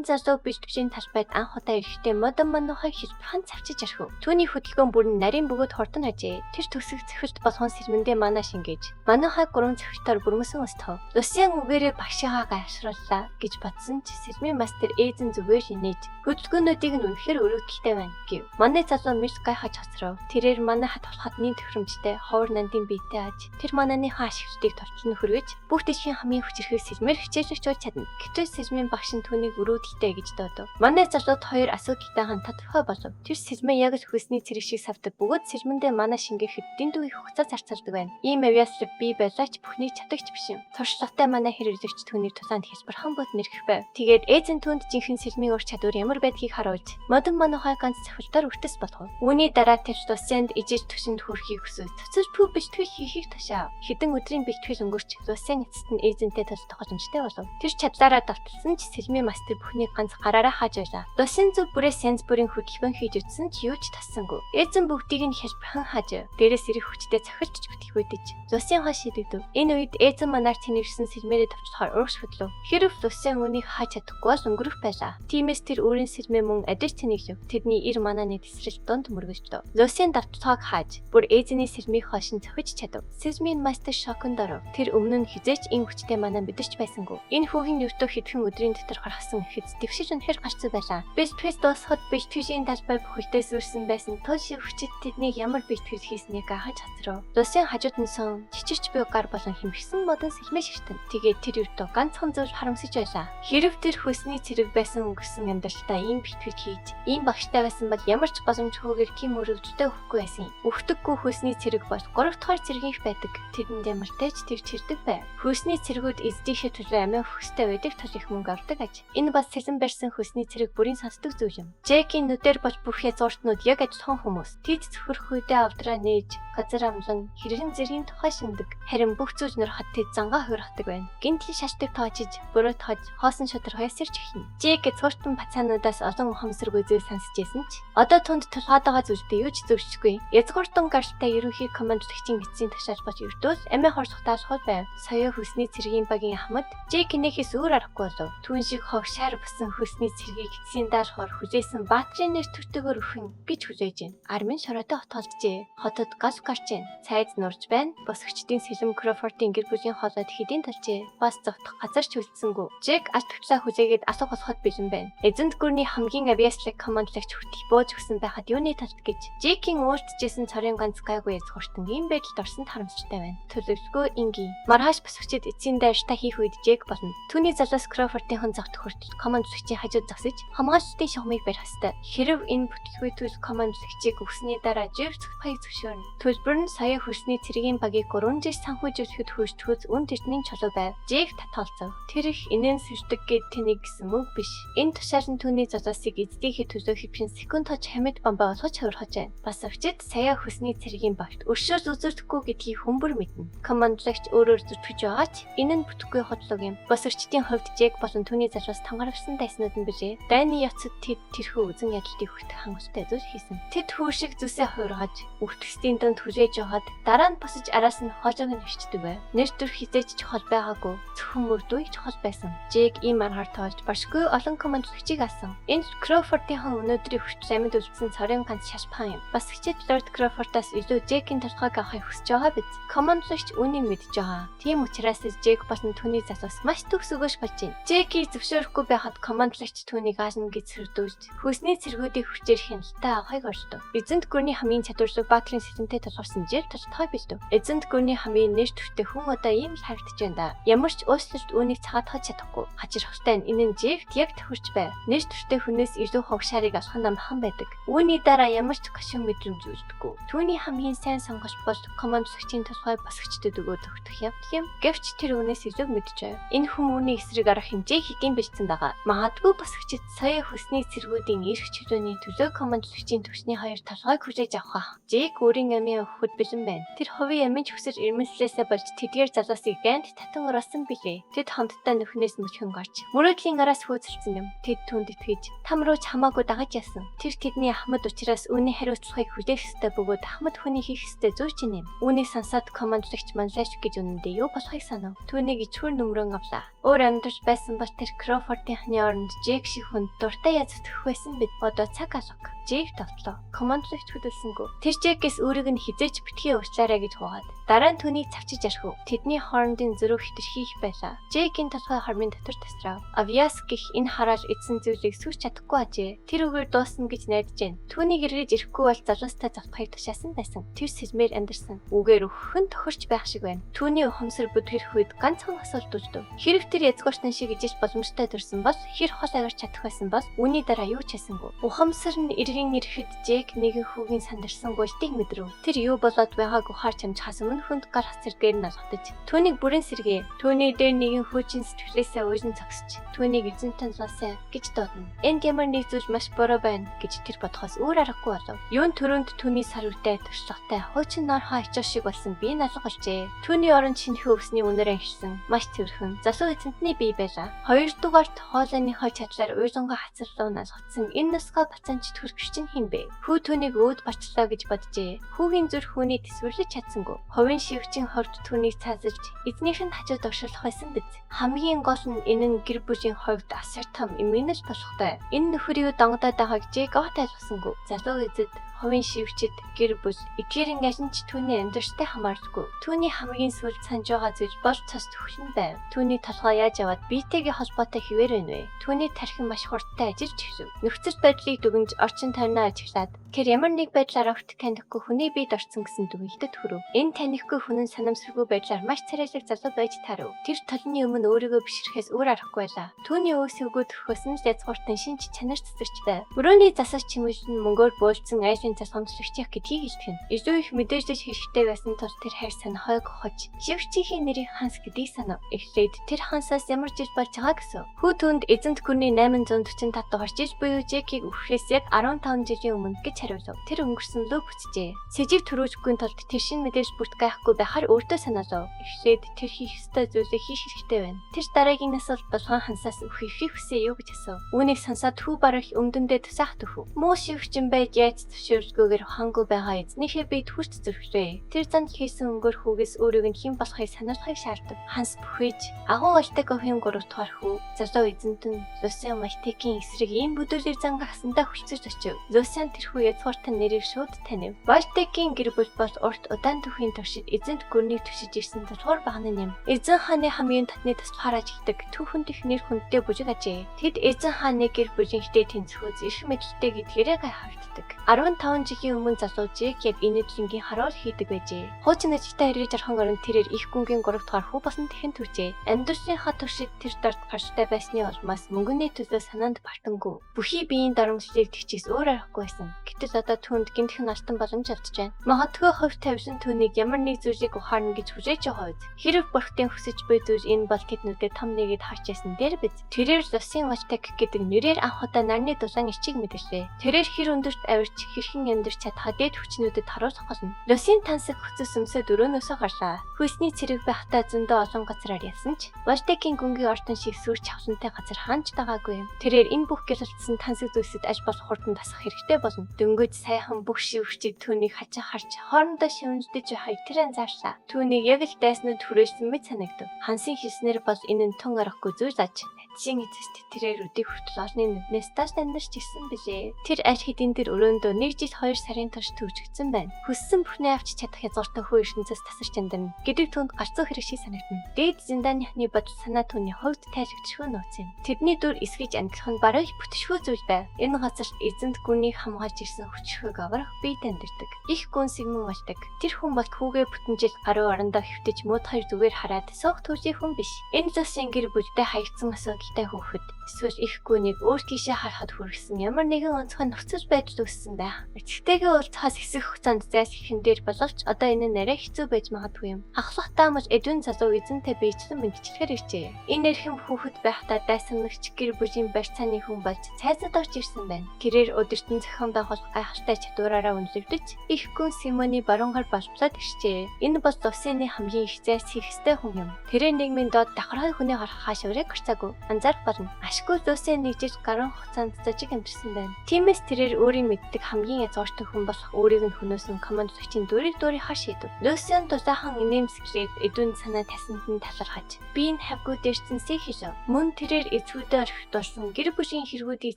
залуу бэлтгэжийн талбайд анх удаа ирэхдээ модон манухай хэлбэрхэн цавчиж архив. Түүний хөдөлгөөн бүр нь нарийн бөгөөд хурдан ажээ. Тэр төсөг цэвэрт болгон сэрмэндээ манаа шингээж. Манухай гурван цэвэртээр бүрмөсөн өстөв. Лусийн үгээрээ багшигаа гайшрууллаа гэж бодсон ч сэрмийн мастер ээзэн зүгээр инээж хөдөлгөөнүүдийг нь үнэхээр өрөвдөлтэй байна гэв. Манай залуу мэрс гайхаж хоцров. Тэрээр манаа хат болоход нийт төхөөрөмжтэй ховор нандин биетэй аж. Тэр манааныхаа ашигчдыг торчлон хөргөж бүх дэлхийн хамгийн хүчирхэг сэрмээр хичээж өгч чадна. Гэвч сэрмийн багш нь түүнийг өрөвдөлтэй гэж дуудав. Манай залууд хоёр асуудалтайхан тодорхой болов. Тэр сэрмээ яг л хөлсний цэрэг шиг савдаг. Бөгөөд сэрмэндээ манаа шингээхэд дэндүү их хугацаа зарцуулдаг байна. Ийм авиаслаг бий байлаач бүхнийг чадагч биш юм. Туршлагатай манаа хэрэглэгч түүний тусаанд хялбархан бод нэрхэх байв. Тэгээд ээзэн түүнд жинхэнэ сэрмийн ур чадвар ямар байдгийг харуулж модон манухай ганц цавхалтаар өртөс болгов. Үүний дараа тэр Лусянд ижиж төшөнд хүрэхийг хүсэж цэцэр пүү бэлтгэл хийхийг тушаав. Хэдэн өдрийн бэлтгэл өнгөрч Лусян эцэст нь ээзэнтэй тус тохиолдомжтой болов. Тэр чадлаараа давталсан ч сэрмийн мастер бүхнийг ганц гараараа хааж байлаа. Лусян зөв бүрээс янз бүрийн хөдөлгөөн хийж үтсэн ч юу ч тассангүй. Ээзэн бүгдийг нь хялбархан хааж. Дээрээс ирэх хүчтэй цахилч бүтгэхүйдэж. Лусян хаа шийдэгдэв. Энэ үед ээзэн манаар тэнэрсэн сэрмээрээ давчлахаар урагш хөдлөв. Хэрв Лусян үнийг хааж чадахгүй бол өнгөрөх байлаа. Тиймээс тэр өөрийн сэрмээ мөн адиж тэнэглэв. Тэдний ир манааны тесрэл донд мөргөждөв. Лусян давталгааг хааж бүр ээзэний сэрмийг хошин цохиж чадав. Сэрмийн мастер шоконд оров. Тэр өмнө нь хизээч ийм хүчтэй манаа мэдэрч байсангүй. Энэ хүүгийн өвтөө хэдхэн өдрийн дотор гаргасан ихэд дэвшиж өнөхөр гарцсан байлаа. Бэлтгэл дуусахад бэлтгэлийн талбай бүхэлдээ сүрсэн байсан тул шиг хүчит тэднийг ямар бэлтгэл хийснийг гахаж хацрав. Лусян хажууд нь сон чичирч буй гар болон хэмхсэн модон сэлмээ шигтэн. Тэгээд тэр өвтөө ганцхан зүйл харамсаж байлаа. Хэрв тэр хөлсний цэрэг байсан өнгөрсөн амьдралдаа ийм бэлтгэл хийж, ийм багштай байсан бол ямар ч боломжгүйгээр тийм өрөвдөлтөй өгөхгүй байсан. Өгдөггүй хөлсний цэрэг бол 3 дахь цэргийн байдаг. Тэдэнд ямартай ч тэр чирдэг байв. Хөлсний цэргүүд эздийнхээ төлөө амиа хөхстэй байдаг тул их мөнгө авдаг аж. Энэ бас сэлэн барьсан хөлсний цэрэг бүрийн сонсдог зүйл юм. Джекийн нүдээр болж бүрхээ зуртнууд яг адилхан хүмүүс. Тэд зөвхөрөх үедээ авдраа нээж, газар амлан, хэрхэн зэргийн тухай шиндэг. Харин бүх зүйл нурхад тэд зангаа хуурахдаг байна. Гинтли шашдаг тоочиж, бүрët хож, хоосон шударгаас сэрч эхнэ. Джек зуртан бацаануудаас олон ухамсаргүй зүйл сонсч байсан ч одоо түнд тулгаад байгаа зүйлдээ юу ч зөвшгүй. Язгууртан гаралтай ерөнхий командлагчийн эцсийн тушаал болж өрдөөс амиа хорсготааш хол байв. Соёо хөлсний цэргийн багийн ахмад Джек инээхээс өөр аргагүй болов. Түүн шиг хог шар басан хөлсний цэргийг эцсийн даалхавар хүлээсэн баатрын нэр төртөгөр өхөн гэж хүлээж байна. Армийн шороотой хотолжээ. Хотод газ гарч байна. Цайз нурж байна. Босгочдын сэлэм Крофордын гэр бүлийн хоолойд хэдийн талжээ. Бас зовтох газар ч үлдсэнгүй. Джек аль төвчлээ хүлээгээд асуух болоход бэлэн байна. Эзэнт гүрний хамгийн авиаслаг командлагч хүртэл бууж өгсөн байхад юуны талд гэж Джекийн өөрчлөжсэн цорын ганц гайгүй хуртан ийм байдалд орсон харамсалтай байна. Төлөвлөгөө ингийн. Маргааш босгочд эцсийн дайртаа хийх үед Джек болно. Түүний залуус Крофордын зовтох хүртэл командлагчийн хажууд зогсож хамгаалалтын шугамыг барих ёстой. Хэрв энэ бүтлгүй төлөв командлагчийг өгсөний дараа Джек цогцохыг зөвшөөрнө. Төлбөр нь сая хөлсний цэргийн багийг 3 жил санхүүжүүлэхэд хөрсдөхөц үн тэртний чулуу байв. Джек татгалзав. Тэр их инэн сүрдэг гэд тэнийг гэсэн үг биш. Энэ тушаал нь түүний залуусыг эзлэхийг төлөө хэвхэн секунд тож хамид бомбоо олгож хувирхаж байна. Бас өвчид сая хөлсний цэргийн багт өршөөл үзүүлдэхгүй гэдгийг хүмбэр мэднэ. Командлагч өөрөөр зүтгэж байгаач энэ нь бүтэхгүй хотлог юм. Бас өвчтийн хувьд Джек болон түүний залуус тангаравсан дайснууд нь бижээ. Дайны яцад тэд тэрхүү үзэн ядалтыг хүртэх хангалттай зүйл хийсэн. Тэд хөөшиг зүсээ хувиргаж өвтгсдийн донд хүлээж явахад дараа нь босож араас нь хожоог нь хөвчдөг байв. Нэр төр хизээч чухал байгаагүй. Зөвхөн мөрдөө чухал байсан. Джек ийм аргаар тоолж башгүй олон командлагчийг алсан. Энэ Крофордын өнөөдрийн хүртэл амьд үлдсэн цорын ганц шашпаан юм. Бас хичээд Лорд Крофордаас илүү Джекийн толгойг авахыг хүсэж байгаа биз. Командлагч үүнийг мэдж байгаа. Тийм учраас Джек болон түүний залуус маш төгс өгөөш болж байна. Джекийг зөвшөөрөхгүй байхад командлагч түүнийг аална гэж сэрдүүлж хөлсний цэргүүдийг хүчээр хяналттай авахыг оролдов. Эзэнт гүрний хамгийн чадварлаг баатрын сэлэнтэй тулгарсан Джек толгой бэлдэв. Эзэнт гүрний хамгийн нэр төртэй хүн одоо ийм л харагдаж байна да. Ямар ч ууслалт үүнийг цагаатгаж чадахгүй. Хачир хуртай энэ нь Джект яг тохирч байв. Нэр төртэй хүнээс илүү хогшарыг алах нь амхан байдаг. Үүний дараа ямар ч гашуун мэдрэмж үлддэггүй. Түүний хамгийн сайн сонголт бол командлагчийн толгой босгочдод өгөө төгтөх явдал юм. Гэвч тэр үнээс илүү мэдж байв. Энэ хүмүүний эсрэг арах хэмжээ хэдийн бэлдсэн байгаа. Магадгүй босгочд сая хөлсний цэргүүдийн эрх чөлөөний төлөө командлагчийн төвчний хоёр толгойг хүлээж авах. Джек өөрийн амиа өгөхөд бэлэн байна. Тэр хувийн амийн хүсэж ирмэлслээсээ болж тэдгээр залуусыг гэнт татан оруулсан билээ. Тэд хамтдаа нүхнээс мөчгөн гарч мөрөөдлийн араас хөөцөлдсөн юм. Тэд түнд итгэж там руу чамаагүй дагаж яасан. Тэр тэдний ахмад учраас үүний хариуцлагыг хүлээх ёстой бөгөөд ахмад хүний хийх ёстой зүйл чинь юм. Үүнийг сонсоод командлагч манлайш гэж үнэндээ юу болохыг санав. Түүнийг ичхүр нүмрэн авлаа. Өөр амьдарч байсан бол тэр Крофордын Таны оронд Жек шиг хүн дуртай язгдах байсан бид одоо цаг алга. Жек тавтлаа. Командлагч хөдөлсөнгөө. Тэр Жекээс өөрийг нь хизээч битгий уучлаарай гэж хуугаад дараа нь түүнийг цавчиж архив. Тэдний хоорондын зөрүү хэтэрхийх байлаа. Жекийн толгой хормын дотор тасрав. Авиас гих энэ хараад эдсэн зүйлийг сүрч чадахгүй ажээ. Тэр үгээр дуусна гэж найдаж байна. Түүнийг эргэж ирэхгүй бол залуустай завтахыг тушаасан байсан. Тэр сэлмээр амьдарсан. Үгээр өхөн тохирч байх шиг байна. Түүний ухамсар бүдгэрх үед ганцхан асуулт үүсдэв. Хэрэг тэр язгууртан шиг ижиж боломжтой төрсөн бол хэр хол аварч чадах байсан бол үүний дараа юу ч хийсэнгүй. Ухамсар нь эргэн ирэхэд Жек нэгэн хүүгийн сандарсан гуйлтыг мэдрв. Тэр юу болоод байгааг ухаарч амж хасам хүнд гар хацар дээр нь алгатаж түүнийг бүрэн сэргээ. Түүний дээр нэгэн хүүчин сэтгэлээсээ уйжин цогсож түүнийг эзэнтэн лаасаа гэж дуудана. Энд ямар нэг зүйл маш буруу байна гэж тэр бодохоос өөр аргагүй болов. Юун төрөнд түүний сар үрдээ туршлагатай хуучин нор хаа ичоо шиг болсон бие налга болжээ. Түүний оронд шинэхэн өвсний үнээр анхирсан маш цэвэрхэн засуу эзэнтний бие байлаа. Хоёрдугаарт хоолойныхоо чадлаар уйжингаа хацар руу налгацсан энэ нусгаа бацаанч төрөгч чинь хин бэ? Хүү түүнийг өөд барчлаа гэж боджээ. Хүүгийн зүрх хүүний төсвөрлөж чадсангүй. Хувийн шивгчийн хорд түүнийг цаазалж эзнийх нь хажууд оршуулах байсан биз. Хамгийн гол нь энэ нь гэр бүлийн хувьд асар том эмгэнэл болохтой. Энэ нөхөр юу донгодоод байгааг Жек тайлбарсангүй. Залуу эзэд хувийн шивгчид гэр бүл эдгээр ингээш түүний амьдралтай хамаардаггүй. Түүний хамгийн сүүлд санаж байгаа зүйл бол цас төхлөн байв. Түүний толгой яаж яваад биетэйгээ холбоотой хэвээр байна вэ? Түүний тархин маш хурдтай ажиллаж эхлэв. Нөхцөл байдлыг дүгнж орчин тойрноо ажиглаад тэр ямар нэг байдлаар огт танихгүй хүний биед орсон гэсэн дүгнэлтэд хүрв. Энэ танихгүй хүн нь санамсаргүй байдлаар маш царайлаг залуу байж таарв. Тэр толны өмнө өөрийгөө бишрэхээс өөр аргагүй байлаа. Түүний өөс өгөөд төрхөөс нь язгууртан шинж чанар цэцэрч байв. Өрөөний засаж чимээс нь мөнгөөр бөөлцсөн засгамжлагч гэдгийг хэлдэг нь. Илүү их мэдээлж хэрэгтэй байсан тул тэр хайр санахайг хож шивгчийн нэрийг Ханс гэдгийг санав. Эхлээд тэр Хансаас ямар жил болж байгаа гэсэн. Хүү түүнд эзэнт гүрний 845 дугаар жил буюу Жекийг өгөхөөс яг 15 жилийн өмнө гэж хариулв. Тэр өнгөрсөн лөө бүцжээ. Сэжиг төрөөжгүй тулд тэр шин мэдээж бүрт гайхгүй байхаар өөртөө санаалав. Эхлээд тэр хийх ёстой зүйлийг хийх хэрэгтэй байна. Тэр дараагийн асуулт болгон Хансаас өгөхийг хүсэе юу гэж асуув. Үүнийг сонсоод хүү барах өмдөндөө тусаах төв. Муу шивгчин байж яаж зөвшөөрөлгүйгээр хангүй байгаа эзнийхээ биед хүрч зөрхлөө. Тэр занд хийсэн өнгөр хүүгээс өөрийг нь хэн болохыг сануулахыг шаардав. Ханс бүхэж агуу Алтековын 3 дугаар хүү залуу эзэнтэн Лусиан Мальтекийн эсрэг ийм бүдүүлэр зангахсандаа хүлцэж очив. Лусиан тэрхүү язгууртан нэрийг шууд танив. Мальтекийн гэр бүл бол урт удаан түүхийн туршид эзэнт гүрнийг төшиж ирсэн тулгуур багны нэм. Эзэн хааны хамгийн татны тасалбаар ажигдаг түүхэнд их нэр хүндтэй бүжиг ажээ. Тэд эзэн хааны гэр бүлийнхтэй тэнцвүүз эрх мэдэлтэй гэдгээрээ гайхагддаг. 15 жилийн өмнө залуу Жек яг энэ дэлхийн харуул хийдэг байжээ. Хуучин ажилтаа эргэж орхон орон тэрээр их гүнгийн 3 дугаар хүү болсон тэхэн төржээ. Амьдралынхаа туршид тэр дорд гарштай байсны улмаас мөнгөний төлөө санаанд бартангүй. Бүхий биеийн дарамтлыг тэгчээс өөр аргагүй байсан. Гэтэл одоо түүнд гинтхэн алтан боломж авч байна. Магадгүй хувь тавьсан түүнийг ямар нэг зүйлийг ухаарна гэж хүлээж байгаа үед хэрэг бүрхтэн хүсэж буй зүйл энэ бол тэднүүдэд том нэгэд харж ясан дээр биз. Тэрээр Лусиан Мальтек гэдэг нэрээр анх удаа нарны дулаан ичиг мэдэрлээ. Тэрээр хэр өндөрт авирч хэрхэн амьдарч чадхаа дээд хүчнүүдэд харуулах болно. Лусиан тансаг хүчс өмсө дөрөөнөөсөө гарлаа. Хүйсний цэрэг байхдаа зөндөө олон газраар ясан ч Мальтекийн гүнгийн ортон шиг сүрч хавсантай газар хаанч байгаагүй юм. Тэрээр энэ бүх гялалтсан тансаг зүйлсэд аж болох хурдан тасах хэрэгтэй болно. Дөнгөж сайхан бүх шивгчид түүнийг хачаа харж хоорондоо шивнждэж байхыг тэр анзаарсан. Түүнийг яг л дайснууд хүрээсэн мэт санагдав. Хансын хэлснээр бол энэ нь тун аргагүй зүйл аж. Ажийн эцэст тэрээр өдийг хүртэл олны нүднээс таш амьдарч ирсэн билээ. Тэр аль хэдийн тэр өрөөндөө 1 жил 2 сарын турш төвжигдсэн байна. Хүссэн бүхнээ авч чадах язгууртай хөө ертөнцөөс тасарч амьдарна гэдэг түнд гарцуу хэрэг шиг санагдана. Дээд зиндааны бодол санаа түүний хувьд тайлбарлагдшгүй нууц юм. Тэрний дүр эсгэж ангилах нь бараг бүтшгүй зүйл байв. Энэ газарт эзэнт гүнийг хамгаалж ирсэн хүчрхэг аврах биед амьдардаг. Их гүн сэгмэн болдог. Тэр хүн бол хүүгээ бүтэн жил гаруй орондоо хөвтөж муудахыг зүгээр хараад суух төрлийн хүн биш. Энэ зөсийн гэр бүлдээ хаягдсан асуудалтай хүүхэд эсвэл их гүнийг өөр тийшээ харахад хүргэсэн ямар нэгэн онцгой нөхцөл байдал үүссэн байх. Эцэгтэйгээ уулзахаас хэсэг хугацаанд зайлсхийхэн дээр боловч одоо энэ нэрээ хэцүү байж магадгүй юм. Ахлахтаа мож эдвэн залуу эзэнтэй биечлэн мэнгэчлэхээр иржээ. Энэ эрхэм хүүхэд байхдаа дайсамнагч гэр бүлийн барь цааны хүн болж цайзад орж ирсэн байна. Гэрээр өдөртөн зохион байгуулах гайхалтай чадвараараа үнэлэгдэж их гүн Симоны баруун гар боловлоод иржээ. Энэ бол Лусианы хамгийн их зайлсхийх ёстой хүн юм. Тэрээр нийгмийн доод давхаргын хүний гарах хаашварыг гарцаагүй. анзаарах болно. Ашгүй Лусийн нэгжиж гарын хугацаанд зожиг амьдсан байна. Тиймээс тэрээр өөрийн мэддэг хамгийн язгууртай хүн болох өөрийг нь хөнөөсөн командлагчийн дүрийг хар шийдэв. Лусийн тусаахан инээмсэглээд эдүн санаа тасанд нь талархаж би энэ хавгүй дээрчсэнсээ хийв. Мөн тэрээр эцгүүдээ орхид орсон гэр бүлийн хэрэгүүдийг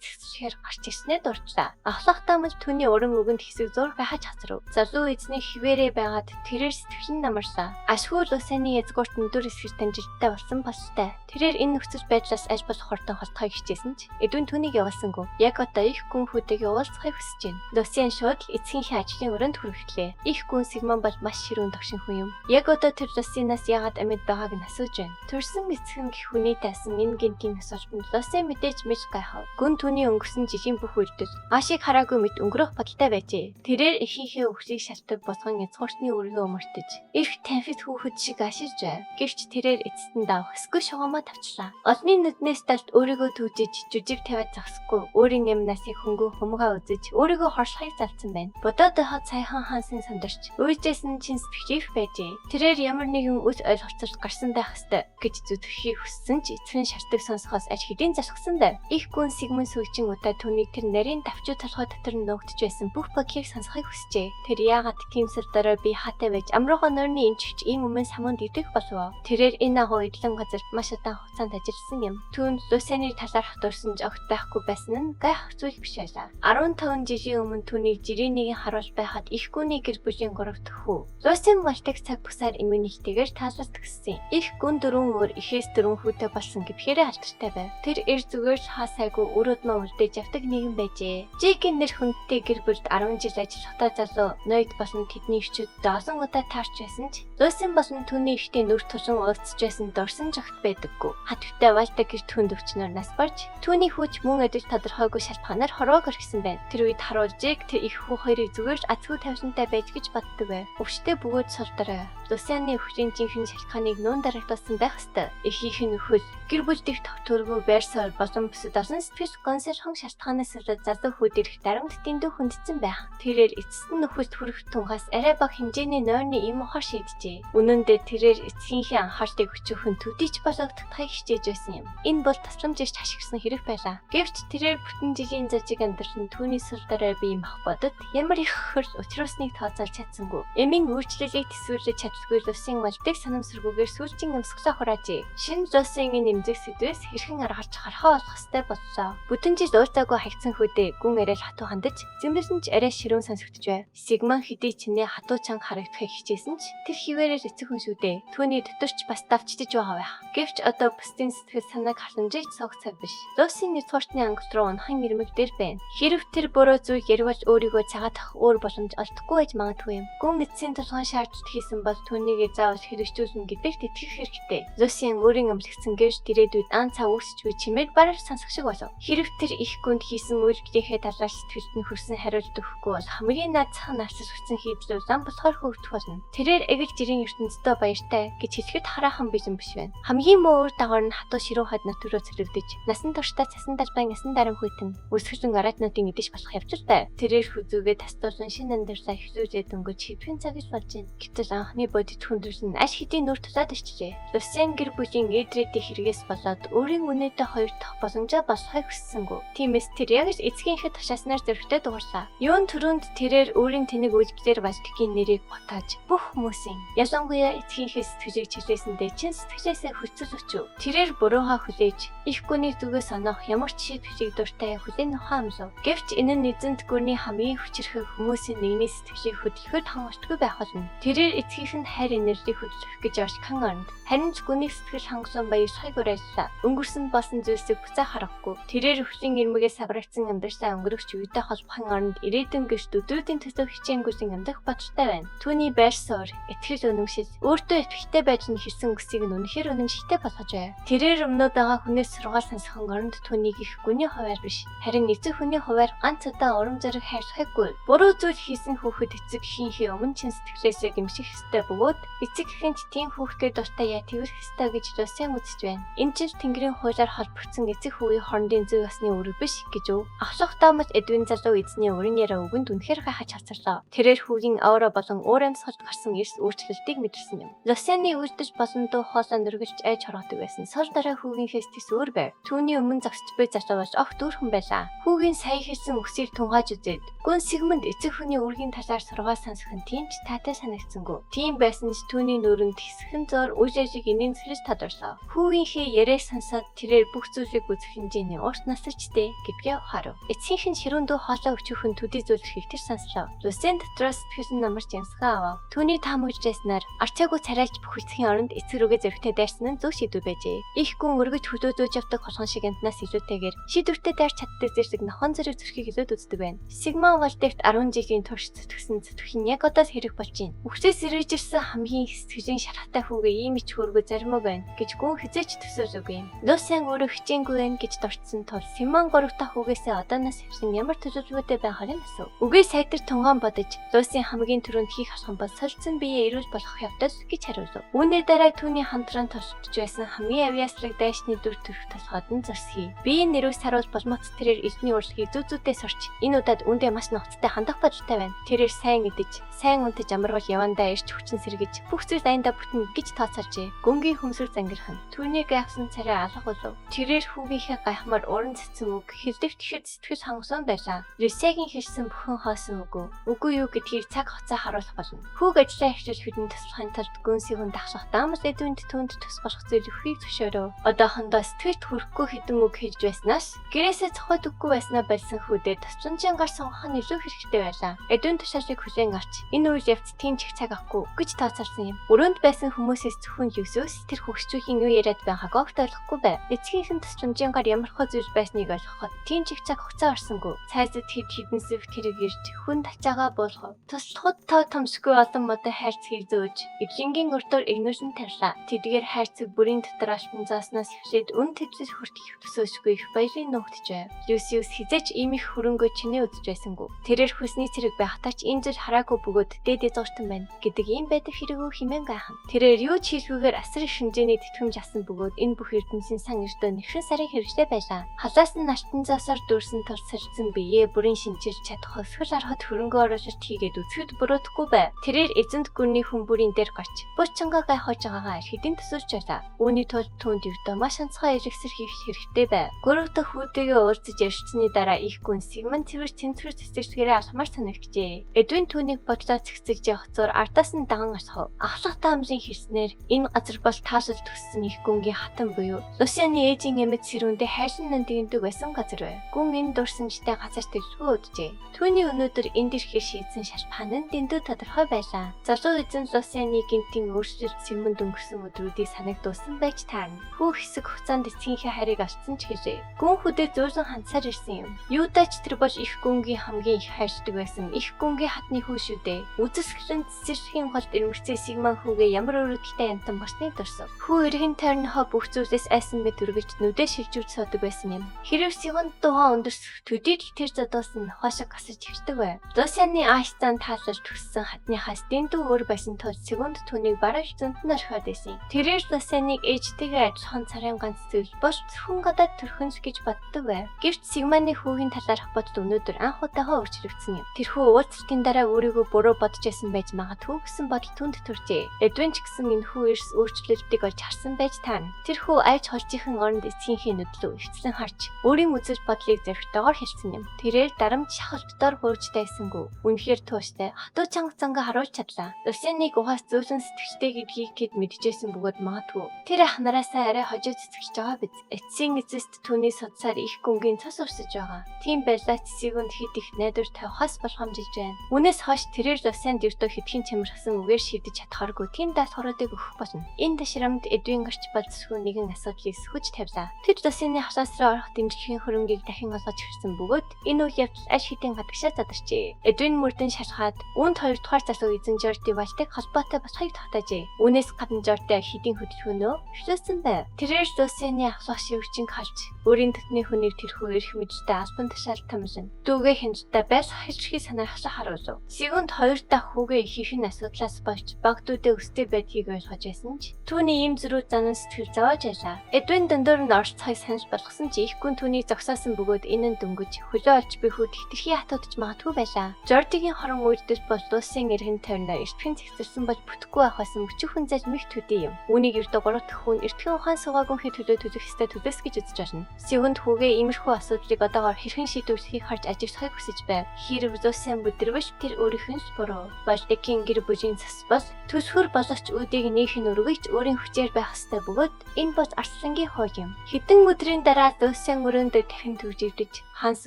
зэгсэхээр гарч ирснээр дурдлаа. Ахлахтаа мэл түүний уран өгөнд хэсэг зур байхаж хасрав. Залуу эзний хിവэрээ байгаад тэрээр сэтгэл нь намарсан. Ашгүй Лусины язгуурт дүр эсгэж танжилттай болсон болтой. Тэрээр энэ нөхцөл байдлаас аль болох хортон холтохыг хичээсэн ч эдүн түүнийг явуулсангүй. Яг одоо их гүн хүүтэйг уулзахыг хүсэж байна. Лусийн шууд эцгийнхээ ажлын өрөөнд хүрэхлээ. Их гүн Сигмон бол маш ширүүн догшин хүн юм. Яг одоо тэр Лусинаас яагаад амьд байгааг нь асууж байна. Төрсөн эцэг нь гих хүний тайсан энэ гинтийн асуужбанд Лусийн мэдээж мэж гайхав. Гүн түүний өнгөрсөн жилийн бүх үедээ аашиг хараагүй мэт өнгөрөх бодолтой байжээ. Тэрээр эхийнхээ өвчийг шалтгаан босгон язгууртны өргөө өмөртөж эрх танхит хүүхэд шиг ашиж байв. Гэвч тэрээр эцэстэн давх эсгүй шугамаа тавчлаа. Олны нүднээс талд өөрийгөө түүжиж жүжиг тавиад зогсохгүй өөрийн эм насыг хөнгөө хумгаа үзэж өөрийгөө хоршлохыг залцсан байна. Бодоод байхад саяхан хаансын сандарч үйжээс нь чин сэтгэх байжээ. Тэрээр ямар нэгэн үс ойлголцолд гарсан байх ёстой гэж зүтгэхийг хүссэн ч эцэг нь шаарддаг сонсохоос аж хэдийн залхсан даа. Их гүн Сигмон сүйчин удаа түүнийг тэр нарийн давчуу толгой дотор нуугдж байсан бүх багийг сонсохыг хүсжээ. Тэр яагаад тиймсэл дараа би хаатай байж амрууга нойрны эмчигч ийм өмнө самунд идэх болов. Тэрээр энэ агуу эдлэн газар маш удаан хугацаанд ажилласан юм. Түүнд Лусины талаарх дурсан ч огт байхгүй байсан нь гайхах зүйл биш байлаа. 15 жилийн өмнө түүнийг жирийн харуулж байхад их гүний гэр бүлийн 3 дахь хүү. Лусийн малтыг цаг бусаар эмгэнийхтэйгээр таалалт гисэн. Их гүн 4 өөр ихээс 4 хүүтэй болсон гэхээр алдартай байв. Тэр эр зүгээр хаасайгүй өрөөд мөн үлдээж явдаг нэгэн байжээ. Жигийн нэр хүндтэй гэр бүлд 10 жил ажиллахдаа залуу Нойд болон тэдний өвчүүд доосон удаа таарч байсан ч Лусийн болон түүний ихтэй нүр тушин уулзж байсан дурсан жогт байдаггүй. Хатвтай Валта гэр түнд өвчнөр нас барж түүний хүүч мөн өдөр тодорхойгүй шалтгаанаар хорвоо гэрхсэн байна. Тэр үед харуулжийг тэр их хүү хоёрыг зүгээр азгүй тавьсантай байж гэж боддог байв. Өвчтэй бөгөөд сулдараа. Лусины өвчийн жинхэнэ шалтгааныг нүүн дарагдуулсан байх ёстой. Эхийнх нь өхөл гэр бүл дэх тогтворгүй байрсаар болон бүсэд олон сэтгэл гонсорхон шалтгаанаас болоод залуу хүүд ирэх дарамт дэндүү хүндсэн байх. Тэрээр эцэст нь нөхөд хүрэх тунгаас арай бага хэмжээний нойрны им ухаар шийджээ. Үнэн дээр тэрээр эцгийнхээ анхаарлыг өчөөхөн төдийч болгохдохыг хичээж байсан юм. Энэ бол тасламжиж ашигласан хэрэг байлаа. Гэвч тэрээр бүтэн жилийн зожиг амьдрсан түүний сүр дараа бие мах бодод ямар их хөрс учруулсныг тооцоолж чадсангүй. Эмийн үйлчлэлийг төсвөрлөж чадлагүй Лусийн малтыг санамсаргүйгээр сүүлчийн өмсгөлөө хураажээ. Шинэ Лусийн энэ эмзэг сэдвээс хэрхэн аргач харахаа болох ёстой боллоо. Бүтэн жил уулзаагүй хагцсан хүүдээ гүн арай хатуу хандаж зэмлэсэн ч арай ширүүн сонсогдож байв. Сигмон хэдий чинээ хатуу чанга харагдахыг хичээсэн ч тэр хിവэрээр эцэг хүн шүү дээ. Түүний доторч бас давчдаж байгаа байх. Гэвч одоо бусдын сэтгэл санааг халамжиж цог цаг биш. Лусийн нэтгортны ангит руу унхан ирмэг дээр байна. Хэрв тэр буруу зүйл яригвал өөрийгөө цагаатах өөр боломж олдохгүй байж магадгүй юм. Гүн эцсийн толгойн шаардлагат хийсэн бол түүнийг заавал хэрэгжүүлнэ гэдэгт итгэх хэрэгтэй. Лусийн өөрийн амлагдсан гэрж ирээдүйд ан цав үүсч буй чимээр бараар сонсох шиг болов. Хэрв тэр их гүнд хийсэн үйлдэлийнхээ талаар сэтгэлд нь хүрсэн хариулт өгөхгүй бол хамгийн наад зах нарцс хүссэн хийдлүүд зам болохоор хөвдөх болно. Тэрээр эгэл жирийн ертөнцийн баяртай гэж хэлэхэд хараахан бижин биш байна. Хамгийн муу үр дагавар нь хатуу ширүү хад натуруу цэлэгдэж насан туршдаа цасан далбайн ясан дарамхуйтан өсгөлэн араатнуудын идэж болох явцтай. Тэрээр хүзүүгээ тастуулсан шинэ амьдралаа эхлүүлээд өнгөж хэвхэн цаг гэж болж байна. Гэтэл анхны бодит хүндрэл нь аш хэдийн нүр тулаад ирчихлээ. Лусийн гэр бүлийн эдрэтийн хэрэгээс болоод өөрийн үнэтэй хоёр дахь боломжоо босхойг хүссэнгүй. Тиймээс тэр яг л эцгийнхээ тушааснаар зөрөгтэй дугарлаа. Юун төрөнд тэрээр өөрийн тэнэг үйлдэлээр Валдигийн нэрийг ботааж бүх хүмүүсийн ялангуяа эцгийнхээ сэтгэлийг чиглэсэндээ чин сэтгэлээсээ хүчил өчөв. Тэрээр буруугаа хүлээж их гүний зүгээс санах ямар ч шийдвэрийг дуртай хүлээн ухаамлав. Гэвч энэ нь эзэнт гүрний хамгийн хүчрэх хүмүүсийн нэгний сэтгэлийг хөдөлгөхөд хангалтгүй байх болно. Тэрээр эцгийнх нь хайр энержийг хөдөлгөх гэж орчхон оронд харин ч гүний сэтгэл хангасан баяр сая гуйллаа. Өнгөрсөн болсон зүйлсийг буцаа харахгүй. Тэрээр өвчин ирмэгээс саврагдсан амьдралаа өнгөрөхч үедээ холбохон оронд ирээдүйн гэрт өдрүүдийн төсөв хичээнгүйсэн амьдрах бодолтой байна. Түүний байр суурь, итгэл үнэмшил, өөртөө итгэвчтэй байж нь хэлсэн үгсийг нь үнэхээр үнэмшилтэй болгож байв. Тэрээр өмнөд байгаа хүнээс сургаал сонсохын оронд түүнийг их гүний хуваар биш, харин эцэг хүний хуваар ганц удаа урам зориг хайрлахгүйг. Буруу зүйл хийсэн хүүхэд эцэг эхийнхээ өмнө чин сэтгэлээсээ гэмших ёстой бөгөөд эцэг эхэнт тийм хүүхдээ дуртай яа тэрх ёстой гэж Лусийн үзэж байна. Энэ жил Тэнгэрийн хуулиар холбогдсон эцэг хүүгийн хоорондын зүй ёсны үүрэг биш гэж өв. Ахлах таамал эдвэн залуу эзний өрн яриа үгэнд үнэхээр гайхаж хацарлаа. Тэрээр хүүгийн аура болон уурын сорд гарсан эрс өөрчлөлтийг мэдэрсэн юм. Лусины үлдэж болон дуу хоолой нэргэлж айж хоргодог байсан. Сор дараа хүүгийн Лусингээс тэс өөр байв. Түүний өмнө зогсож буй залуу бас огт өөрхөн байлаа. Хүүгийн сая хэлсэн үгсийг тунгааж үзээд гүн Сигмунд эцэг хүний үргийн талаар сургаа сонсох нь тийм ч таатай санагдсангүй. Тийм байсан ч түүний нүрэнд хэсхэн зор үжижиг инийн зэрэг тодорсоо. Хүүгийнхээ яриаг сонсоод тэрээр бүх зүйлийг үзэх хэмжээний урт насарчтэй гэдгээ ухаарав. Эцгийнх нь ширүүн дүү хоолой өчүүхэн төдий зүйлэрхийг тэр сонслоо. Лусин дотроос сэтгэл намарч янсгаа авав. Түүний таамаглажсанаар арчаагүй царайлж бүх эцгийн оронд эцэг рүүгээ зөрөгтэй дайрсан нь зөв шийдвэр байжээ. Их гүн өргөж хөдөөдөөж явдаг холхон шиг амтнаас илүүтэйгээр шийдвэртэй дайрч чаддаг зэрэг нохон зэрэг зөрхийг илүүд үздэг байна. Сигман Валдерт 10 жилийн турш зүтгэсэн зүтгэхийн яг одоо хэрэг болж байна. Үхсээс сэрэж ирсэн хамгийн их сэтгэлийн шарахтай хүүгээ ийм ч хөргөө заримаг байна гэж гүн хизээч төсөөлөгүй юм. Лусин өөрөө хичээнгүй байна гэж дурдсан тул Симон 3 дахь хүүгээсээ одооноос хавсан ямар төсөөлгөөтэй байхыг асуув. Үгээ сайтар тунган бодож Лусин хамгийн түрүүнд хийх алхам бол солилцсон биеэ эрүүл болгох явдал гэж хариулв. Үүний дараа түүний хамтран тосч байсан хамгийн авьяаслаг дайшны дүр төрх толгойд нь зөрсгий. Биеийн нэрвс харуул болмоц тэрээр эзний урлагийг зүүзүүтэй сурч энэ удаад үндэ маш нухацтай хандах бодолтой байна. Тэрээр сайн идэж, сайн унтаж амарвал явандаа ирч хүчин сэргэж бүх зүйл аяндаа бүтэн гэж тооцоолжээ. Гүнгийн хөмсөр зангирхан түүнийг гайхсан царай алга болов. Тэрээр хүүгийнхээ гайхмаар уран цэцэн үг хэлдэвт ихэд сэтгэл хангасан байлаа. Рюсегийн хэлсэн бүхэн хоосон үгүй юу гэдгийг цаг хугацаа харуулах болно. Хүүг ажиллаа эхлэл хэдэн туслахын тулд гүнсийн дагсах даамс эдүнд түнд тус болох зүйл өхийг зөвшөөрөв. Одоохондоо сэтгэлд хүрэхгүй хэдэн үг хэлж байснаас гэрээсээ цохоод өгөхгүй байснаа болсон хүүдээ тусламжийн гар сонгох нь илүү хэрэгтэй байлаа. Эдүн тушаалыг хүлээн авч энэ үйл явц тийм ч их цаг авахгүй гэж тооцоолсон юм. Өрөөнд байсан хүмүүсээс зөвхөн Юсус тэр хөгшчүүхийн юу яриад байгааг огт ойлгохгүй байв. Эцгийнхэн тусламжийн гар ямархуу зүйл байсныг ойлгоход тийм ч их цаг хугацаа орсонгүй. Цайзад хэдэн сэвт хэрэг ирж хүн тачаагаа буулгав. Туслахад тоо томсгүй олон модоо хайрцгийг зөөж эдлингийн өртөөр игнорын тарлаа. Тэдгээр хайрцаг бүрийн дотор алтан зааснаас эхлээд үн тэтгэл хүртэх төсөөсгүй их баярын нуугдж байв. Люсиус хизээч ийм их хөрөнгөө чинээ үзэж байсангүй. Тэрээр хүсний цэрэг байхтаа ч энэ зүйл хараагүй бөгөөд дээд зуртан байна гэдэг ийм байдаг хэрэгөө химэн гайхан. Тэрээр юу ч хийлгүйгээр асар их хэмжээний тэтгэмж авсан бөгөөд энэ бүх ертөнцийн сан өртөө нэхрэн сарын хэрэгжтэй байлаа. Халаас нь алтан заасаар дүүрсэн тул сэрсэн биеэ бүрийн шинчилж чадах өсгөл арахад хөрөнгөө оруулалт хийгээд үзэхэд буруудахгүй байв. Тэрээр эзэнт гүрний хүн бүрийн дээр гарч буучингаа гайхаж байгаагаа хэдийн төсөөлж байлаа. Үүний тулд түүнд өвдөө маш онцгой эвлэгсэр хийх хэрэгтэй байв. Гурав дахь хүүтэйгээ уулзаж ярьсны дараа их гүн Сигмунд тэрвэр тэнцвэр цэцэгчгээрээ алхамаар санагджээ. Эдвин түүнийг бодлоо цэгцэж явах зур ардаас нь даган асхав. Ахлах таамрын хэлснээр энэ газар бол таасал төссөн их гүнгийн хатан буюу Лусианы ээжийн эмэд сэрүүндээ хайрсан нандиндаг байсан газар байв. Гүн энэ дурсамжтай газарт илрүү өдөжээ. Түүний өнөөдөр энд ирэхээр шийдсэн шалтгаан нь дэндүү тодорхой байлаа. Залуу эзэн Лусианы гинтийн өөрчлөлт Сигмунд өнгөрсөн өдрүүдийг санагдуулсан байж таарна. Хүү хэсэг хугацаанд эцгийнхээ харийг олцсон ч гэжээ. Гүн хүдээ зөөлөн хандсаар ирсэн юм. Юудач тэр бол их гүнгийн хамгийн их хайрцаг байсан. Их гүнгийн хатны хүү шүү дээ. Үзэсгэлэн цэцэрлэгийн холд ирмэрцээ Сигман хүүгээ ямар өрөвдөлтэй амтан болсныг дурсав. Хүү эргэн тойрнохоо бүх зүйлээс айсан мэт үргэлж нүдэ шилжүүлж суудаг байсан юм. Хэрэг Сигмунд тухайн өндөрсөх төдийд тэр задуусан нохошиг гасаж ихдэг байв. Лусианы ааштай таалалж төссөн хатныхаас дэндүү өөр байсан тул Сигмунд түүнийг бараг зөнтөн орхиод байсан. Тэрээр Лусианыг ээжтэйгээ адилхан царын ганц зүйл бол зөвхөн гадаад төрхөнс гэж боддог байв. Гэвч Сигманы хүүгийн талаарх бодол өнөөдөр анх удаага өөрчлөгдсөн юм. Тэрхүү уулзалтын дараа өөрийгөө буруу бодож байсан байж магадгүй гэсэн бодол түнд төржээ. Эдвин ч гэсэн энэхүү эрс өөрчлөлтийг олж харсан байж таарна. Тэрхүү айж холжийнхэн оронд эцгийнхээ нүдлөө эвцлэн харж өөрийн үзэл бодлыг зөрхтөөр хэлсэн юм. Тэрээр дарамт шахалтдаар бууржтай байсангүй. Үнэхээр тууштай хатуу чанга цанга харуулж чадлаа. Лусианыг ухаас зөөлөн сэтгэжтэй гэдгийг тэд мэдчихсэн бөгөөд магадгүй тэр ах нараасаа арай хожоо цэцгэж байгаа биз. Эцсийн эцэст түүний судсаар их гүнгийн цас урсаж байгаа. Тийм байлаач Сигмунд хэд их найдвар тавихаас боломжилж байна. Үүнээс хойш тэрээр Лусианд ертөө хэдхэн чамирхсан үгээр шийдэж чадхааргүй тийм даатгаруудыг өгөх болно. Энэ ташрамд Эдвин гарч болцсгүй нэгэн асуудлыг сөхөж тавилаа. Тэр Лусианы хасаасраа орох дэмжлэгийн хөрөнгийг дахин олгож ирсэн бөгөөд энэ үйл явдал аж хэдийн гадагшаа задарчээ. Эдвин мөрдөн шалгаад үүнд 2 дугаар залуу эзэн Жорди Валтыг холбоотой болохыг тогтоожээ. Үүнээс гадна Жорди хэдийн хөдөлгөөнөө эхлүүлсэн байв. Тэрээр Лусианы ахлах шивчинг халж өөрийн төтний хүнийг тэрхүү эрх мэдтэй албан тушаал тамлан дүүгээ хяналттай байс хэлшгийг санаархлаа харуулв. Сигмунд 2 дахь хүүгээ ихийнх нь асуудлаас болж багдуудаа өстэй байдгийг ойлгож байсан ч түүний ийм зөрүү занан сэтгэл зовоож байлаа. Эдвин дөндөр нь орцохыг санал болгосон ч их гүн түүнийг зогсоосон бөгөөд энэ нь дөнгөж хөлөө олж буй хүүд хитрхи хатуудж магадгүй байлаа. Жордигийн хорон үйлдэл бол Лусийн эргэн тойрноо эртхэн цэгцэрсэн болж бүтэхгүй байх байсан өчүүхэн зал мэх төдий юм. Үүнийг ердөө 3 дахь хүн эртхэн ухаан суугааг гүнхий төлөө төлөх ёстой төлөөс гэж үзэж байна. Сүүнд хүүгээ иймэрхүү асуудлыг одоогоор хэрхэн шийдвэрлэхийг харж ажиглахыг хүсэж байв. Хэрэг Лусиан бүдэрвэш тэр өөрийнх нь буруу. Вальдекийн гэр бүлийн цас бас төсвөр боловч үүдийг нээх нь өргөж өөрийн хүчээр байх ёстой бөгөөд энэ бол арслангийн хууль юм. Хэдэн өдрийн дараа Лусиан өрөөндөө дахин төвживдэж Ханс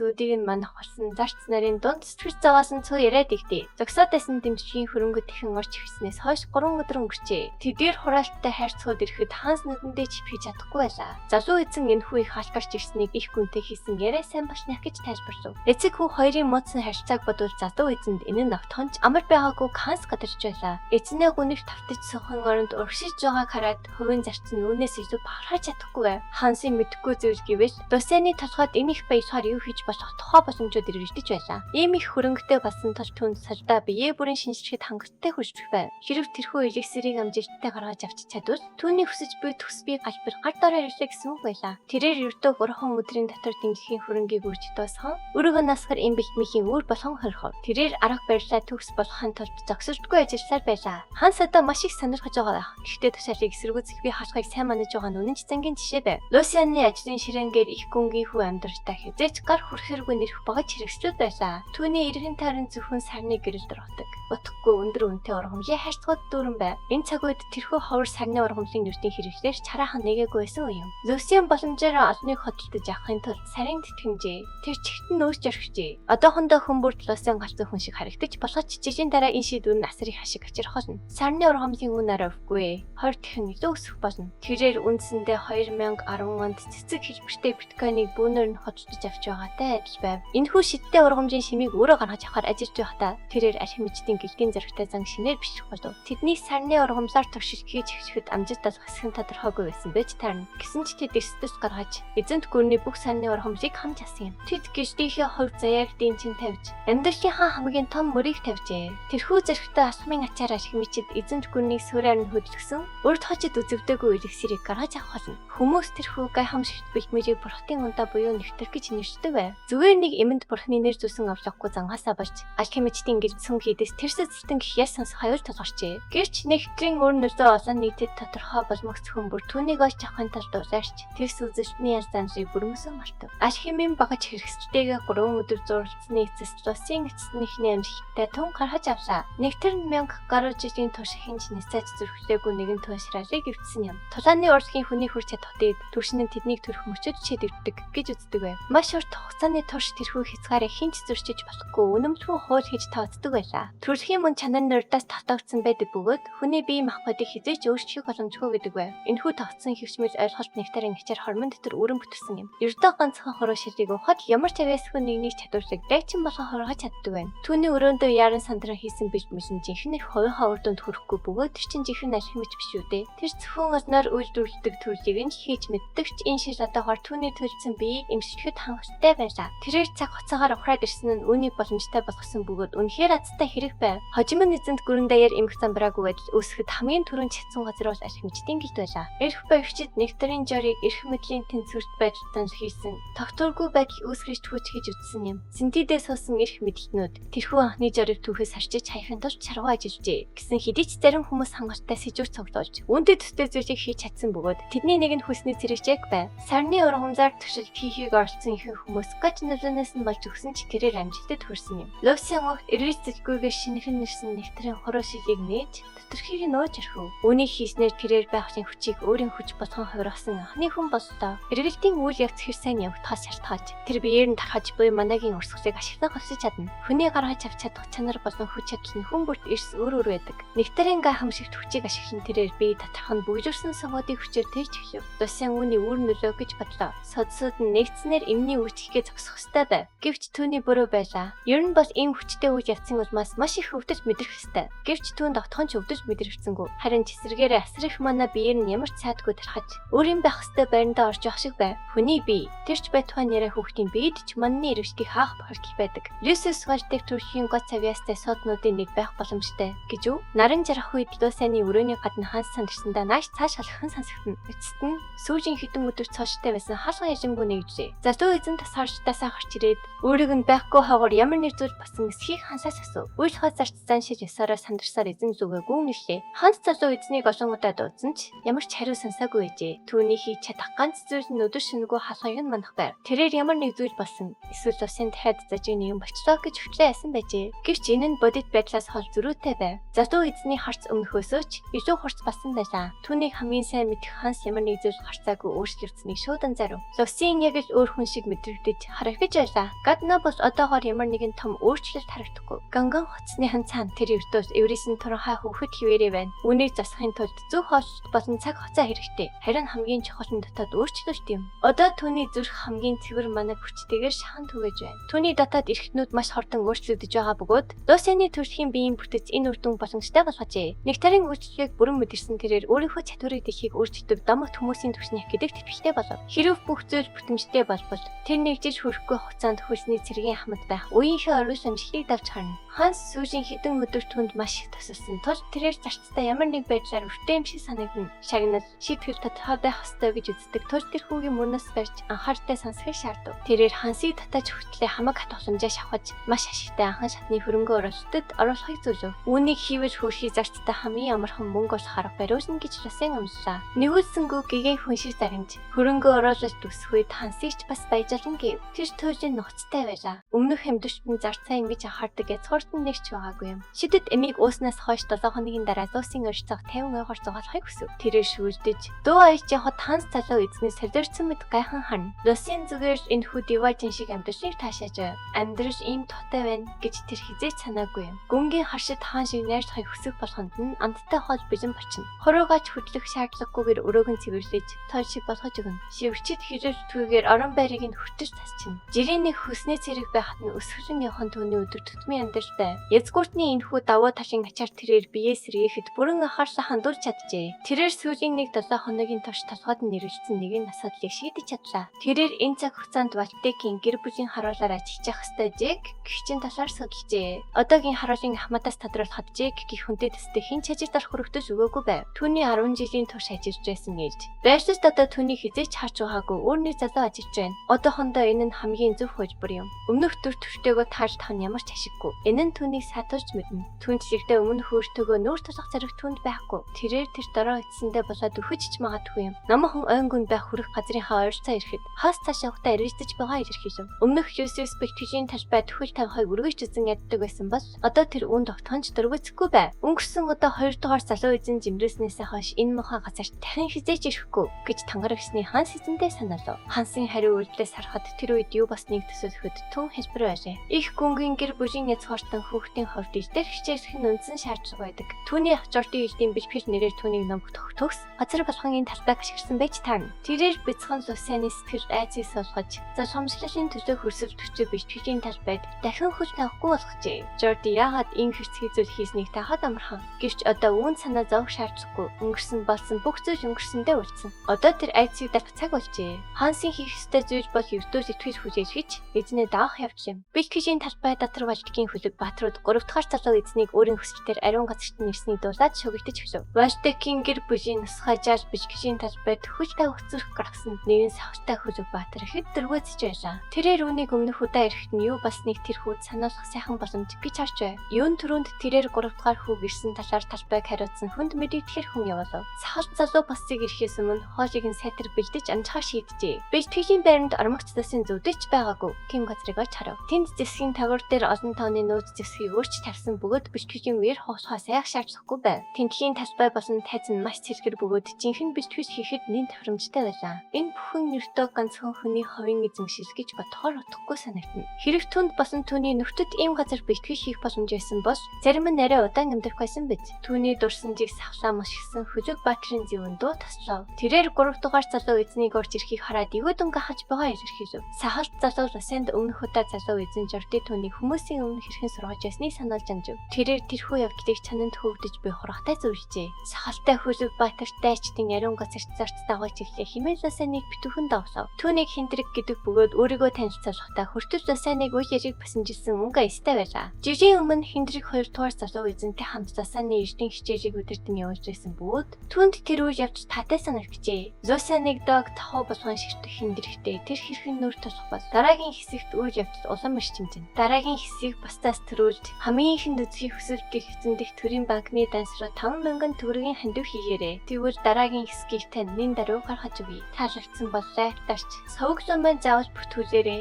үүдийг нь манах болсон зарц нарын дунд сэтгэл зовоос нь цуу яриад игдээ. Зогсоодсэн дэмжгийн хөрөнгө дахин орж ирснээс хойш 3 өдөр өнгөрчээ. Тэдгээр хураалттай хайрцагууд ирэхэд Ханс нүдэндээ чипхиж чадахгүй байлаа. Залуу эзэн энэ хүү их халгарч ирснийг их гүнтэй хийсэн яриа сайн болснах гэж тайлбарлав. Эцэг хүү хоёрын муудсан харьцааг бодвол залуу эзэнд энэ нь автхонч амар байгаагүй Ханс гадарч байлаа. Эзнээ гүнийх тавтаж суухан оронд урагшиж байгааг хараад хувийн зарц нь үүнээс илүү бахархаж чадахгүй байв. Хансын мэдхгүй зүйл гэвэл Лусианы толгойд энэ их баялахаар юу хийж болох тухай боломжууд ирвэрдэж байлаа. Ийм их хөрөнгөтэй болсон тул түнд сардаа биеэ бүрийн шинжлэхэд хангалттай хүрч байв. Хэрв тэрхүү эликсирийг амжилттай гаргаж авчиж чадвал түүний хүсэж буй төс бие галбир гар дороо ирлээ гэсэн үг байлаа. Тэрээр ердөө 3 өдрийн дотор дэмжихийн хөрөнгийг үрж дуусхан өргөн насгар им бэлтмийн үр болгон хорхов. Тэрээр арга барилаа төгс болгохын тулд зогсолтгүй ажилласаар байлаа. Ханс одоо маш их сонирхож байгаа. Гэхдээ тушаалыг эсэргүүцэх бие хаалгыг сайн манаж байгаа нь үнэн ч зангийн жишээ байв. Лусианы ажлын ширээнгээр их гүнгийн хүү амьдралтай хэзээч гар хүрхэргүй нэрх багаж хэрэгслүүд байлаа. Түүний эргэн тойрон зөвхөн сарны гэрэл дургадаг. Утгагүй өндөр үнэтэй ургамлын хайрцагууд дүүрэн байв. Энэ цаг үед тэрхүү ховор сарны ургамлын нэртийн хэрэглээр чараахан нэгээгүй байсан үе юм. Лусиан боломжоор олныг хөдөлтөж авахын тулд сарын тэтгэмжээ. Тэр чигтэн нөөж орхижээ. Одоохондоо хүмүүрт Лусиан галзуу хүн шиг харагдаж болохоч жижигэн дараа энэ шийдвэр нь асрын хашиг авчрах болно. Сарны ургамлын үн арай өвгүй. 20 дахин илүү өсөх болно. Тэрээр үндсэндээ 2010 онд цэцэг хэлбэртэй биткойныг бүүнээр нь хөдөлтөж авч байгаатай адил байв. Энэхүү шидтэй ургамлын шимийг өөрөө гаргаж авахар ажиллаж байхдаа тэрээр архимэждийн гэлгийн зөрөгтэй зан шинээр бишрэх болов. Тэдний сарны ургамлаар туршилтгийг чигчгэд амжилттай хэсэг нь тодорхойгүй байсан байж таарна. Гэсэн ч тэд эсдэс гаргаж эзэнт гүрний бүх сарны ургамлыг хамж асан юм. Тэд гişдийнхээ хувь заяаг дэмчин тавьж амьдралынхаа хамгийн том мөрийг тавьжээ. Тэрхүү зөрөгтэй асмын ачаар архимэжид эзэнт гүрнийг сүрээр нь хөдөлгсөн урд хожид үзэгдээгүй эликсирийг гаргаж авах болно. Хүмүүс тэрхүү гайхамшигт бэлтмэрийг бурхтын ундаа буюу нэвтрэх гэж нэршдэг байв. Зүгээр нэг эмэнд бурхны нэр зүүсэн авлахгүй зангаасаа болж алхимичдийн гэлцэн хийдэс тэрсэд зүтэн гихяас сонсох аюул толгорчээ. Гэвч нэгтгэн өр нөлөө олон нийтэд тодорхой болмогц хүн бүр түүнийг олж авахын тулд улаарч тэрс үзэгчний янзыг бүрмөсөн мартав. Алхимийн багаж хэрэгсэлтэйгээ 3 өдөр зурлцсны эцэс Лусийн эцэснийхний амьсгалтай тун гаргаж авлаа. Нэгтэр 1000 гаруй жилийн турш хинж нэсэж зүрхлээгүй нэгэн туушралыг эвдсэн юм. Тулааны урлагийн хүний хүч чадхад түвшин нь тэднийг төрөх мөчөд чийдэгдэг гэж үздэг байв. Маш урт хугацааны турш тэрхүү хязгаарыг хинч зөрчиж болохгүй үнэмшгүй хууль хийж тооцдог байлаа. Төрөлхийн мөн чанар нурдаас татагдсан байдаг бөгөөд хүний бие махбодыг хизээч өөрчлөх боломжгүй гэдэг байв. Энэхүү тогтсон хөвчмөл ойлголт нэгтэрийн хичээр хормон дотор өрөн бүтэрсэн юм. Ердөө ганцхан хороо ширийг ухаад ямар тавиасгүй нэгнийг чадварлаг дайчин болгон хоргож чаддаг байна. Түүний өрөөндөө яран сандран хийсэн бэлтмэлэн жинхэнэ хувийн хаврданд хүрэхгүй бөгөөд тэр чин жинхэнэ алхимич биш үү дээ. Тэр зөвхөн олноор үйлдвэрлэдэг төрлийг нь хийж мэддэг ч энэ шил одоогоор түүний төлсөн биеийг эмсэхэд хангалттай байлаа. Тэрээр цаг хугацаагаар ухраад ирсэн нь үүнийг боломжтой болгосон бөгөөд үнэхээр азтай хэрэг байв. Хожимын эзэнт гүрэн даяар эмх замбраагүй байдал үүсгэхэд хамгийн түрүүнд чадсан газар бол алхимичдийн гэлт байлаа. Эрх баягчид нэгтрийн жорийг эрх мэдлийн тэнцвэрт байдлаар хийсэн тогтворгүй байдал үүсгэж түүч хийж үтсэн юм. Синтидээ суусан эрх мэдэлтнүүд тэрхүү анхны жорийг түүхээс харчиж хайхын тулд чаргуу ажиллажээ. Гэсэн хэдий ч зарим хүмүүс хангалттай сэжүүр цуглуулж үүнтэй төстэй зүйлийг хийж чадсан бөгөөд тэдний нэг нь хүсний зэрэгжээг байв. Сарны ургамлаар туршилт хийхийг оролцсон ихэнх хүмүүс гач нөлөөнөөс нь болж өгсөн ч тэрээр амжилтад хүрсэн юм. Лусиан огт эргэж зэлгүйгээр шинэхэн нэрсэн нэгтрийн хороо шилийг нээж доторхийг нь ууж орхив. Үүнийг хийснээр тэрээр байгалийн хүчийг өөрийн хүч болгон хувиргасан анхны хүн боллоо. Эргэлтийн үйл явц хэр сайн явагдахаас шалтгаалж тэр биеэр нь тархаж буй манагийн урсгалыг ашиглан хосож чадна. Хүний гаргаж авч чадах чанар болон хүч чадал нь хүн бүрт эрс өөр байдаг. Нэгтрийн гайхамшигт хүчийг ашиглан тэрээр бие татах нь бүгжүүлсэн савуудыг хүчээр тээж эхлэв. Лусиан үүний үр нөлөө гэж бодлоо. Содсууд нь нэгдснээр эмний үйлчлэгээ зогсох ёстой байв. Гэвч түүний буруу байлаа. Ер нь бол ийм хүчтэй үйл явцын улмаас маш их өвдөж мэдрэх ёстой. Гэвч түүнд огтхон ч өвдөж мэдэрчсэнгүй. Харин эсрэгээрээ асар их мана биеэр нь ямар ч цаадгүй тархаж өөрийн байх ёстой байрандаа орж явах шиг байв. Хүний бие тэрч бай тухайн яриа хүүхдийн биед ч манны эргэжлийг хаах бохирдол байдаг. Люсис Вальтек төрхийн гол цавьяастай соднуудын нэг байх боломжтой гэж үү? Наран жарах үед Лусианы өрөөний гадна ханс сандарсандаа нааш цааш халахын сонсогдно. Эцэст нь сүүжин хитэн өдөр цооштой байсан хаалга яжингүй нэгжээ. Залуу эзэн тас бас харжтаасаа гарч ирээд өөрийг нь байхгүй хавар ямар нэг зүйл басан эсхийг хансаас асуув. Үйл хот зарц заншиж ясаараа сандарсаар эзэн зүгээ гүнэлээ. Ханс залуу эзнийг олон удаа дуудсан ч ямар ч хариу сансаагүй ээжээ. Түүний хийж чадах ганц зүйл нь өдөр шинэгүй халахыг нь манах байв. Тэрээр ямар нэг зүйл болсон. Эсвэл усын дахиад зажиг нэг юм болчихлоо гэж хөтлөө ясан байжээ. Гэвч энэ нь бодит байдлаас хол зөрүүтэй байв. Залуу эзний харц өмнөхөөсөө ч илүү хурц басан байлаа. Түүнийг хамгийн сайн мэдэх Ханс ямар нэг зүйл харцаагүй өөрчлөгдсөнийг шуудан зариу. Лусын яг л өөр хүн шиг мэдрэгдэж харагдаж байлаа. Гаднаа бас одоогоор ямар нэгэн том өөрчлөлт харагдахгүй. Ганган хоцсны ханцаан тэр ертөөс эврээсэн туранхай хөвгөт хിവэрээ байна. Үүнийг засахын тулд зөв хоолт болон цаг хугацаа хэрэгтэй. Харин хамгийн чухал нь дотоод өөрчлөлт юм. Одоо түүний зүрх хамгийн цэвэр манаг хүчтэйгээр шахан түгэж байна. Түүний дотоод эрхтнүүд маш хурдан өөрчлөгдөж байгаа бөгөөд Лусины төрөлхийн биеийн бүтэц энэ үр дүн боломжтой болгожээ. Нектарын үйлчлэгийг бүрэн мэдэрсэн тэрээр өөрийнхөө чадварыг дэхийг өөрчилдөг домогт хүмүүсийн түвшнийх гэдэгт итгэвчтэй болов. Хэрв бүх зүйл бүтэмжтэй болбол тэр нэгжиж хүрэхгүй хугацаанд хөлсний цэргийн хамт байх үеийнхээ оройс амжилтыг давж харна. Ханс сүүжийн хэдэн өдөр түнд маш их тусалсан тул тэрээр зарцтай ямар нэг байдлаар өртөө юм шиг санагдана. Шагнал шийтгэл тодорхой хөстэй гэж үздэг тул тэр хүүгийн мөрнөөс барьж анхааралтай сонсохыг шаардав. Тэрээр Хансыг татаж хүртлээ хамаг хат уламжаа шавхаж маш ашигтай анхан шатны хөрөнгө оруулалтад оруулахыг зөвлөв. Үүнийг хийвэл хөрхий зарцтай хамгийн амархан мөнгө олох арга бариулна гэж Лусын өмслөө. Нэгүүлсэнгүү гэгээ хүн шиг заримж хөрөнгө оруулалт төсөх үед Хансыг ч бас баяжлан гэв. Тэр төвжин нухацтай байлаа. Өмнөх амьдчтэн зарцаа ингэж анхаардаг гэж цууртан нэгч байгаагүй юм. Шидэд эмийг ууснаас хойш 7 хоногийн дараа Лусын өрцөг 50 ойгоор зугаалахыг хүсв. Тэрээр шүүлдэж дөө аяжийн хот Ханс залуу эзнээс солиорцсон мэт гайхан харна. Лусын зүгээр энэ хүү диважин шиг амьдчийг таашааж амьдрал ийм тотой байна гэж тэр хизээч санаагүй юм. Гүнгийн харшид хаан шиг найрлахыг хүсэх болгонд нь амттай хоол бэлэн болчихно. Хороогач хөдлөх шаардлагагүйгээр өрөөг нь цэвэрлэж тойл шиг болгож өгнө. Шивчид хэрэг түүгээр орон байрыг нь хүртэж тасчихна. Жирийн нэг хөснөө цэрэг байхад нь өсвөрн явхан түүний өдөр тутмын амьдрал байв. Язгууртны энэхүү давуу талын ачаар тэрээр биеэ сэргээхэд бүрэн анхаарсаа хандуулж чаджээ. Тэрээр сүүлийн нэг 7 хоногийн турш толгойд нь нэрлэлсэн нэгэн асуудлыг шийдэж чадлаа. Тэрээр энэ цаг хугацаанд Валтекийн гэр бүлийн харуулаараа чичээх хэвээр Жек гихчин талаар судалжээ. Одоогийн харуулын хамаатаас тодруулахад Жек гих хүнтэй төстэй хэн ч ажил дарах хүрэгтэйс өгөөгүй байв. Түүний 10 жилийн турш ажиллаж байсан ээж. Байршилт одоо түүний хизээч харж байгаагүй өөр нэг залуу ажиллаж байна. Одоохондоо энэ нь хамгийн зөв хөлбөр юм. Өмнөх төр төртэйгөө тааж тах нь ямар ч ашиггүй. Энэ нь түүнийг сатуулж мэднэ. Түүнчлэгдээ өмнөх өөртөөгөө нүүр тусах зэрэг түүнд байхгүй. Тэрээр тэр дороо эцсэндээ болоод өхөж ч магадгүй юм. Намхан ойнгүн байх хүрэх газрынхаа ойрцоо ирэхэд хас цааш явахдаа эргэлдэж байгаа илэрхийлв. Өмнөх Юсеф Бэтгэжийн талбай төхөл тавихыг үргэлж үзэн яддаг байсан бол одоо тэр үүнд огтхонч дөрвөцөхгүй байв. Өнгөрсөн удаа 2 дугаар залуу эзэн жимрээснээсээ хойш энэ муухай газарт дахин хизээж ирэхгүй гэж тангарагчны Ханс эзэндээ санаалав. Хансын хариу үйлдэлээс харахад тэр үед юу басныг төсөөлөхөд түн хэлбэр байлаа. Их гүнгийн гэр бүлийн яц хортон хүүхдийн хувьд ижлэр хичээлэх нь үндсэн шаардлага байдаг. Түүний ах жортын элдийн бэлтгэл нэрээр түүнийг номогт төгс газар болгоны талбайг ашигласан байж таарна. Тэрээр бяцхан Лусаны сэтгэл айцыг суулгаж залхамжлалын төлөө хөрсөв төчөө бэлтгэлийн талбайд дахин хөл тавихгүй болгожээ. Жорди яагаад энэ хэрцгий зүйл хийснийг тахад амархан. Гэвч одоо үүн санаа зовх шаардлагагүй. Өнгөрсөн болсон бүх зүйл өнгөрсөндөө үлдсэн. Одоо тэр айцыг давах цаг болжээ. Хансын хийх ёстой зүйл бол ертөө сэтгэл хүлээж хийж эзнээ даах явдал юм. Бэлтгэлийн талбай дотор Валтекийн хөлөг баатрууд 3 дахь залуу эзнийг өөрийн хүсэлтээр ариун газарт нэрсний дуулаад шогөлдөж хүлэв. Валтекийн гэр бүлийн нусхажаар бэлтгэлийн талбайд хөл тавих зүрх гаргасан нэгэн савтай хөлөг баатар ихэд дөрвөөцөж байлаа. Тэрээр үүнийг өмнөх удаа ирэхэд нь юу басныг тэр хүүд сануулгах сайхан боломж гэж харж байв. Юун түрүүнд тэрээр 3 дахь хүүг ирсэн талаар талбайг хариуцсан хүнд мэдэгдэхэр хүн явуулав. Сахалт залуу басыг ирэхээс өмнө хоолыг нь сайтар бэлдэж амжихаар шийджээ. Бэлтгэлийн байранд ормогцлосын зөвдөж байгаагүй. Ким газрыг олж харав. Тэнд зэсгийн тагвар дээр олон тооны нөөц зэсгийг өөрч тавьсан бөгөөд бэлтгэлийн үеэр хоосхоос яах шаардлагагүй байв. Тентхийн талбай болон тайз нь маш цэргэр бөгөөд жинхэнэ бэлтгэл хийхэд нэн тохиромжтой байлаа. Энэ бүхэн нэртөө ганцхан хүний ховын эзэмшил гэж бодохоор утгагүй санагдана. Хэрэг түнд босон түүний нөхдөд ийм газар бэлтгэл хийх боломж байсан бол зарим нь арай удаан амьдрах байсан биз. Түүний дурсамжийг савлаа мушгсан хөлөг баатрын зэвэндөө таслав. Тэрээр 3 дугаар залуу эзнийг орж ирэхийг хараад эгөөдөн гахаж байгаа илэрхийлв. Сахалт залуу Лусанд өмнөх удаа залуу эзэн Жорди түүнийг хүмүүсийн өмнө хэрхэн сургаж байсныг сануулж амжив. Тэрээр тэрхүү явдлыг чананд хөөгдөж буй хургатай зөвлөжээ. Сахалтай хөлөг баатартай ачтын ариун газарт зарц дагуулж ирлээ хэмээн Лусаныг битүүхэн давсав. Түүнийг хиндрэг гэдэг бөгөөд өөрийгөө танилцуулахдаа хүртэл Лусаныг үйл яриг басинжилсан мөнгө аястай байлаа. Жижиг өмнө хиндрэг 2 дугаар залуу эзэнтэй хамт Лусаны эрдэнэ хичээлийг өдөртөн явуулж байсан бөгөөд түүнд тэр үйл явц таатай санагджээ. Лусаныг дог тахуу болгон ширтэх хиндрэгтэй тэр хэрхэн нүүр тосох бас дараагийн хэсэгт үеж явцад улам маш чимжин. Дараагийн хэсгийг бусдаас төрүүлж хамгийн ихэнд үзхийг хүсэж гих эзэндэх төрийн банкны дансруу 5 мянган төгрөгийн хандив хийгээрэй. Тэгвэл дараагийн хэсгийг тань нин даруй гаргаж өгье. Таалагдсан бол лайк дарч сувг зам заавал бүтүүлээрэй.